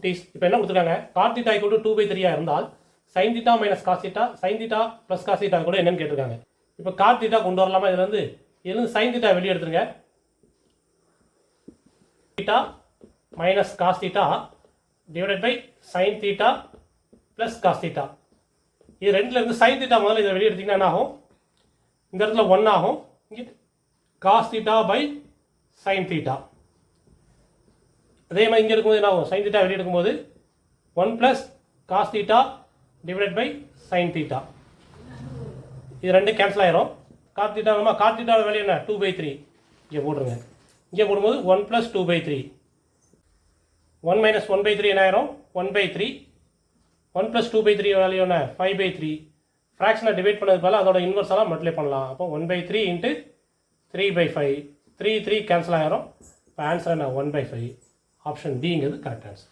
குட்டீஸ். இப்போ என்ன கொடுத்துருக்காங்க, காட் தீட்டா ஈக்குவல் டு 2/3 இருந்தால் sine theta minus cos theta, sine theta plus cos theta கூட என்னன்னு கேட்டிருக்காங்க. இப்போ காட் தீட்டா கொண்டு வரலாமா, இதுலேருந்து சைன் தீட்டா வெளியே எடுத்துருங்க. Theta minus cos theta divided by sine theta plus cos theta. இது ரெண்டுல இருந்து சைன் தீட்டா முதல்ல இதை வெளியே எடுத்தீங்கன்னா என்ன ஆகும், இந்த இடத்துல 1 ஆகும். இங்கே cos theta by sine theta. அதே மாதிரி இங்கே இருக்கும்போது என்ன ஆகும், சைன் தீட்டா வெளியே எடுக்கும்போது 1 plus cos theta divided by sine theta. இது ரெண்டு கேன்சல் ஆயிரும். காட் தீட்டா வேல்யூ என்ன, 2/3 இங்கே போட்டுருங்க. இங்கே போடும்போது 1 ப்ளஸ் 2/3, 1 மைனஸ் 1/3 என்ன ஆயிரும், 1/3. 1 ப்ளஸ் 2/3 வேல்யூ என்ன, 5/3. ஃப்ராக்ஷனை டிவைட் பண்ணது போல அதோட இன்வர்ஸ் எல்லாம் மல்டிப்ளை பண்ணலாம். அப்போ 1/3 இன்ட்டு 3/5, 3 கேன்சல் ஆயிரும். இப்போ ஆன்சர் என்ன, 1/5. ஆப்ஷன் டிங்கிறது கரெக்ட் ஆன்சர்.